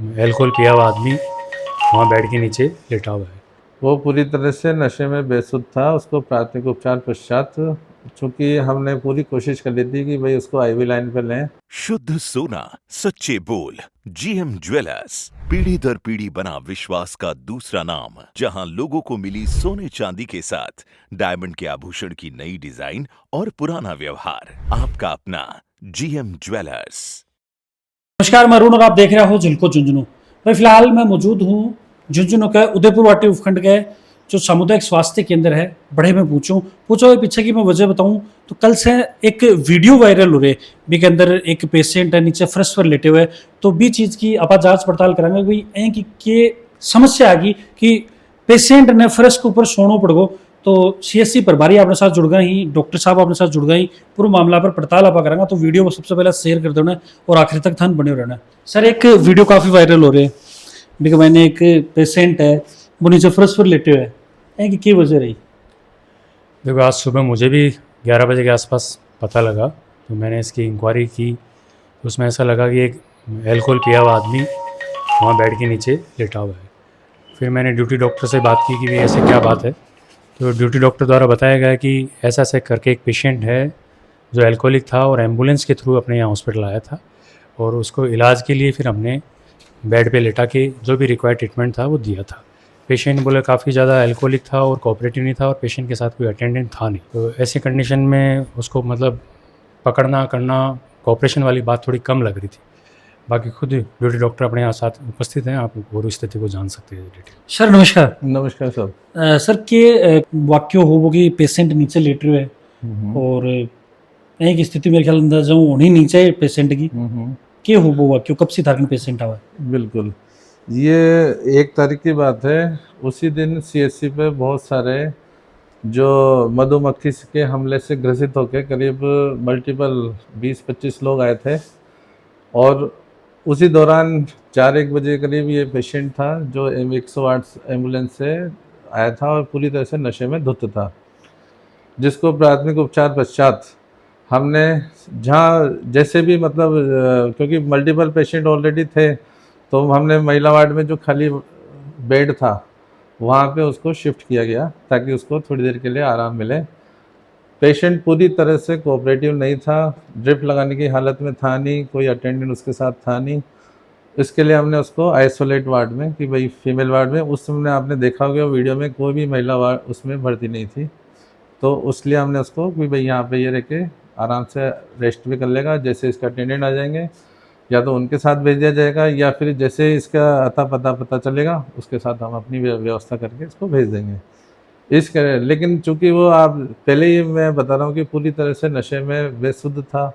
Alcohol पिया हुआ आदमी वहाँ बेड के नीचे लेटा हुआ है। वो पूरी तरह से नशे में बेसुध था। उसको प्राथमिक उपचार पश्चात, चूंकि हमने पूरी कोशिश कर ली थी कि भाई उसको आईवी लाइन पे लें। शुद्ध सोना, सच्चे बोल। जीएम ज्वेलर्स, पीढ़ी दर पीढ़ी बना विश्वास का दूसरा नाम, जहां लोगों को मिली सोने चांदी के साथ डायमंड के आभूषण की नई डिजाइन और पुराना व्यवहार। आपका अपना जीएम ज्वेलर्स। नमस्कार, मैं अरुण और आप देख रहे हो झुलको झुंझुनू। मैं फिलहाल मौजूद हूँ झुंझुनू के उदयपुर वाटी उपखंड के जो सामुदायिक स्वास्थ्य केंद्र है। बड़े में पूछो पीछे की मैं वजह बताऊं तो कल से एक वीडियो वायरल हो रही है बी के अंदर एक पेशेंट है नीचे फर्श पर लेटे हुए। तो बी चीज़ की आप जांच पड़ताल करांगे भाई ऐ कि समस्या आ गई कि पेशेंट ने फर्श के ऊपर सोना पड़ गो। तो सीएससी प्रभारी अपने साथ जुड़ गए ही, डॉक्टर साहब अपने साथ जुड़ गए, पूरे मामला पर पड़ताल आप करांगा। तो वीडियो सबसे पहले शेयर कर देना और आखिर तक थान बने रहना। सर, एक वीडियो काफ़ी वायरल हो रही है बिकॉज मैंने एक पेशेंट है वो नीचे फर्श पर लेटे हुए है कि क्या वजह रही। देखो, आज सुबह मुझे भी 11 बजे के आसपास पता लगा, तो मैंने इसकी इंक्वायरी की। तो उसमें ऐसा लगा कि एक अल्कोहल पिया हुआ आदमी वहाँ बेड के नीचे लेटा हुआ है। फिर मैंने ड्यूटी डॉक्टर से बात की कि भाई ऐसे क्या बात है। तो ड्यूटी डॉक्टर द्वारा बताया गया कि ऐसा ऐसे करके एक पेशेंट है जो अल्कोहलिक था और एम्बुलेंस के थ्रू अपने यहाँ हॉस्पिटल आया था, और उसको इलाज के लिए फिर हमने बेड पे लेटा के जो भी रिक्वायर्ड ट्रीटमेंट था वो दिया था। पेशेंट बोले काफ़ी ज़्यादा अल्कोहलिक था और कोऑपरेटिव नहीं था, और पेशेंट के साथ कोई अटेंडेंट था नहीं। तो ऐसी कंडीशन में उसको मतलब पकड़ना करना कोऑपरेशन वाली बात थोड़ी कम लग रही थी। बाकी खुद ड्यूटी डॉक्टर अपने यहाँ साथ उपस्थित हैं, आप और स्थिति को जान सकते हैं डिटेल। सर नमस्कार। नमस्कार सर। सर के वाक्य हो वो कि पेशेंट नीचे लेट रहे है और एक स्थिति मेरे ख्याल अंदाजा होनी नहीं चाहिए पेशेंट की। क्या हो वो वाक्य, कब से थारकन पेशेंट आवा? बिल्कुल, ये 1 तारीख की बात है। उसी दिन सीएससी पे बहुत सारे जो मधुमक्खी के हमले से ग्रसित होकर करीब मल्टीपल 20-25 लोग आए थे, और उसी दौरान 4-1 बजे करीब ये पेशेंट था जो 108 एम्बुलेंस से आया था और पूरी तरह से नशे में धुत था, जिसको प्राथमिक उपचार पश्चात हमने जहाँ जैसे भी मतलब क्योंकि मल्टीपल पेशेंट ऑलरेडी थे, तो हमने महिला वार्ड में जो खाली बेड था वहाँ पे उसको शिफ्ट किया गया ताकि उसको थोड़ी देर के लिए आराम मिले। पेशेंट पूरी तरह से कोऑपरेटिव नहीं था, ड्रिप लगाने की हालत में था नहीं, कोई अटेंडेंट उसके साथ था नहीं। इसके लिए हमने उसको आइसोलेट वार्ड में कि भाई फीमेल वार्ड में, उस समय आपने देखा होगा वीडियो में कोई भी महिला वार्ड उसमें भर्ती नहीं थी, तो उसलिए हमने उसको कि भाई यहाँ पे ये रह के आराम से रेस्ट भी कर लेगा। जैसे इसका अटेंडेंट आ जाएंगे या तो उनके साथ भेज दिया जाएगा, या फिर जैसे इसका अता पता चलेगा उसके साथ हम अपनी व्यवस्था करके इसको भेज देंगे। लेकिन चूंकि वो आप पहले ही मैं बता रहा हूँ कि पूरी तरह से नशे में बेसुध था,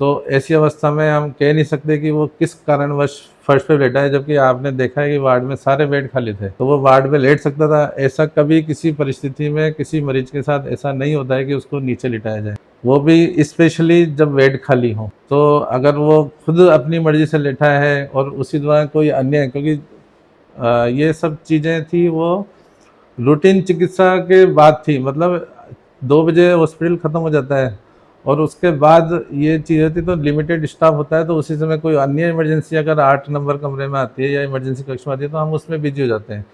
तो ऐसी अवस्था में हम कह नहीं सकते कि वो किस कारणवश फर्श पे लेटा है, जबकि आपने देखा है कि वार्ड में सारे बेड खाली थे, तो वो वार्ड में लेट सकता था। ऐसा कभी किसी परिस्थिति में किसी मरीज के साथ ऐसा नहीं होता है कि उसको नीचे लिटाया जाए, वो भी स्पेशली जब बेड खाली हो। तो अगर वो खुद अपनी मर्जी से लेटा है और उसी दौरान कोई अन्य, क्योंकि ये सब चीज़ें थी वो रूटीन चिकित्सा के बाद थी, मतलब 2 बजे हॉस्पिटल ख़त्म हो जाता है और उसके बाद ये चीज़ होती, तो लिमिटेड स्टाफ होता है, तो उसी समय कोई अन्य इमरजेंसी अगर 8 नंबर कमरे में आती है या इमरजेंसी कक्ष में आती है तो हम उसमें बिजी हो जाते हैं।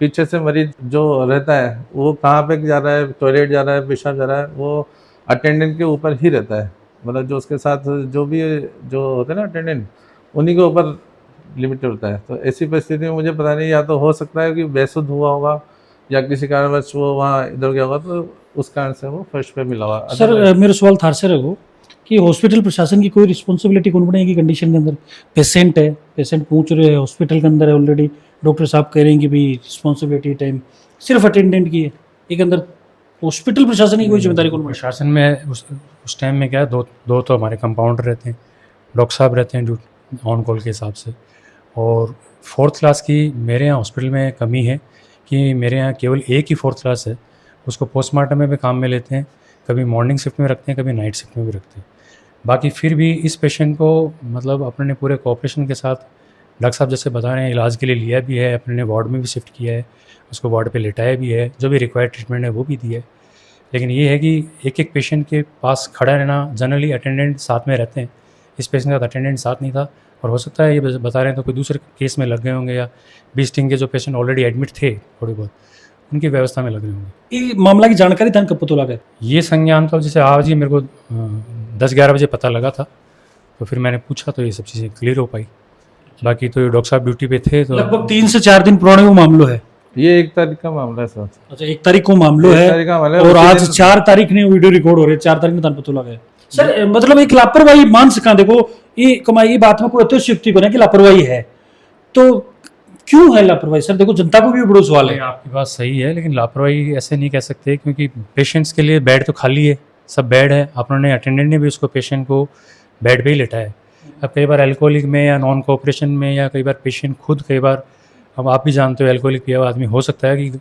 पीछे से मरीज जो रहता है वो कहाँ पे जा रहा है, टॉयलेट जा रहा है, पेशाब जा रहा है, वो अटेंडेंट के ऊपर ही रहता है। मतलब जो उसके साथ जो भी जो होते हैं ना अटेंडेंट, उन्हीं के ऊपर लिमिटेड होता है। तो ऐसी परिस्थिति में मुझे पता नहीं, या तो हो सकता है कि बेसुध हुआ होगा या किसी कारणवश वो वहाँ इधर गया होगा, तो उस कारण से वो फर्स्ट पे मिला हुआ। सर मेरा सवाल थार से रहो कि हॉस्पिटल प्रशासन की कोई रिस्पॉन्सिबिलिटी कौन बनेगी कंडीशन के अंदर? पेशेंट है, पेशेंट पूछ रहे हैं, हॉस्पिटल के अंदर है ऑलरेडी, डॉक्टर साहब कह रहे हैं कि भाई रिस्पॉन्सिबिलिटी टाइम सिर्फ अटेंडेंट की है, एक अंदर हॉस्पिटल प्रशासन की कोई जिम्मेदारी कौन बनेगी? प्रशासन में उस टाइम में क्या है, दो तो हमारे कंपाउंडर रहते हैं, डॉक्टर साहब रहते हैं ऑन कॉल के हिसाब से, और 4th क्लास की मेरे यहाँ हॉस्पिटल में कमी है कि मेरे यहाँ केवल एक ही 4th क्लास है। उसको पोस्टमार्टम में भी काम में लेते हैं, कभी मॉर्निंग शिफ्ट में रखते हैं, कभी नाइट शिफ्ट में भी रखते हैं। बाकी फिर भी इस पेशेंट को मतलब अपने ने पूरे कोऑपरेशन के साथ डॉक्टर साहब जैसे बता रहे हैं इलाज के लिए लिया भी है, अपने ने वार्ड में भी शिफ्ट किया है, उसको वार्ड पे लेटाया भी है, जो भी रिक्वायर्ड ट्रीटमेंट है वो भी दिया है। लेकिन ये है कि एक एक पेशेंट के पास खड़ा रहना, जनरली अटेंडेंट साथ में रहते हैं, इस पेशेंट के साथ अटेंडेंट साथ नहीं था, और हो सकता है ये बता रहे हैं तो कोई दूसरे केस में लग गए होंगे, या बी स्टिंग के जो पेशेंट ऑलरेडी एडमिट थे थोड़ी बहुत, उनकी व्यवस्था में लग रहे होंगे। ये मामला की जानकारी थान कब पता लगा? ये संज्ञान तो जैसे आज ही मेरे को 10-11 बजे पता लगा था, तो फिर मैंने पूछा तो ये सब चीज़ें क्लियर हो पाई। बाकी तो ये डॉक्टर साहब ड्यूटी पे थे तो लगभग 3 से 4 दिन पुराने वो मामलो है। ये 1 तारीख का मामला है सर। अच्छा, 1 तारीख को मामलो 1 है तारीख का मामला है, और उसी आज दिन- 4 तारीख ने वीडियो रिकॉर्ड हो रहे, 4 तारीख ने थान पता लगा है। सर मतलब एक लापरवाही मान सका, देखो ये कमाई ये बात में कोई अतिशयोक्ति को नहीं कि लापरवाही है, तो क्यों है लापरवाही सर? देखो जनता को भी बड़ा सवाल है। आपकी बात सही है, लेकिन लापरवाही ऐसे नहीं कह सकते, क्योंकि पेशेंट्स के लिए बेड तो खाली है, सब बेड है। अपने अटेंडेंट ने भी उसको पेशेंट को बेड पे ही लेटा है। अब कई बार अल्कोहलिक में या नॉन कोऑपरेशन में, या कई बार पेशेंट खुद, कई बार अब आप भी जानते हो अल्कोहलिक पिया हुआ आदमी हो सकता है कि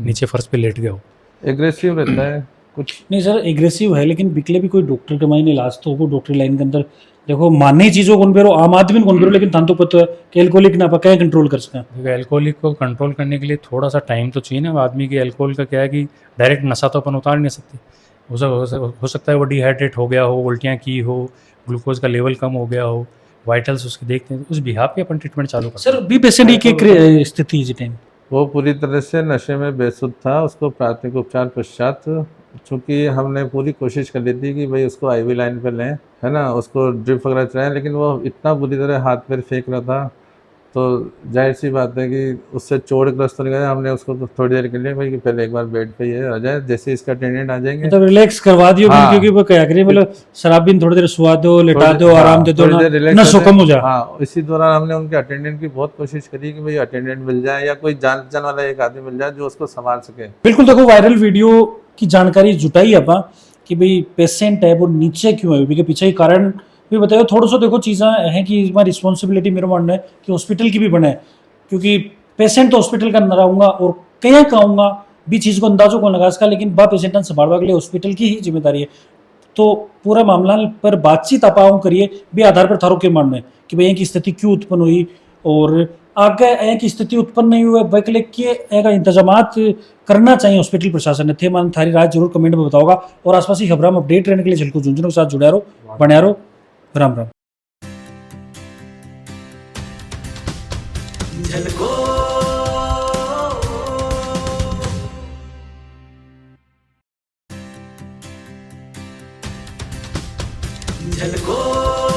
नीचे फर्श पे लेट गया हो। एग्रेसिव रहता है कुछ। नहीं सर, एग्रेसिव है, लेकिन बिकले भी कोई डॉक्टर के मायने इलाज तो हो डॉक्टरी लाइन के अंदर। देखो मानने चीजों कौन पेरो, आम आदमी कौन पेरो, लेकिन थान तो पता है कि एल्कोहलिक ना पका कंट्रोल कर सका। देखो अल्कोहलिक को कंट्रोल करने के लिए थोड़ा सा टाइम तो चाहिए ना। अब आदमी की अल्कोहल का क्या है कि डायरेक्ट नशा तो अपन उतार नहीं सकते। हो सकता है वो डिहाइड्रेट हो गया हो, उल्टियाँ की हो, ग्लूकोज का लेवल कम हो गया हो, वाइटल्स उसके देखते हैं, उस बिहार पे अपन ट्रीटमेंट चालू करते हैं। सर भी पेशेंट की स्थिति इस टाइम वो पूरी तरह से नशे में बेसुध था। उसको प्राथमिक उपचार पश्चात, चूँकि हमने पूरी कोशिश कर ली थी कि भाई उसको आईवी लाइन पे लें, है ना, उसको ड्रिप वगैरह चलाएं, लेकिन वो इतना बुरी तरह हाथ पैर फेंक रहा था, तो जाहिर सी बात है कि उससे चोटग्रस्त हो गया। हमने उसको तो थोड़ी देर के लिए भाई कि पहले एक बार बेड पे ये आ जाए, जैसे इसका अटेंडेंट आ जाएंगे मतलब रिलैक्स करवा दियो, हाँ। क्योंकि वो क्या करें, मतलब शराब भी थोड़ी देर सुवा दो, लेटा थोड़ी- दो, हाँ, आराम दे दो थोड़ी ना, देर relax ना होते- सुकम हो जा। हाँ, इसी दौरान हमने उनके अटेंडेंट की बहुत कोशिश करी कि भाई अटेंडेंट मिल जाए या कोई जान पहचान वाला एक आदमी मिल जाए जो उसको संभाल सके। बिल्कुल, देखो वायरल वीडियो की जानकारी जुटाई आपा कि भाई पेशेंट है वो नीचे क्यों है, उसके पीछे ही कारण भी बताओ। थोड़ा सा देखो चीज़ें हैं कि इसमें रिस्पॉन्सिबिलिटी मेरा मानना है कि हॉस्पिटल की भी बने, क्योंकि पेशेंट तो हॉस्पिटल का अंदर आऊँगा और कहीं कहूँगा भी चीज़ को अंदाजों को लगा सका, लेकिन बा पेशेंट संभालवा के लिए हॉस्पिटल की ही जिम्मेदारी है। तो पूरा मामला पर बातचीत आप करिए भी आधार पर थारो के मानना है कि भाई की स्थिति क्यों उत्पन्न हुई, और आगे एक स्थिति उत्पन्न नहीं हुआ वैकले के एक इंतजाम करना चाहिए हॉस्पिटल प्रशासन ने थे। मान थारी राय जरूर कमेंट में बताओगा, और आसपास की खबरों में अपडेट रहने के लिए झलको झुंझुनू के साथ जुड़ा रहो, बने रहो। राम राम। झलको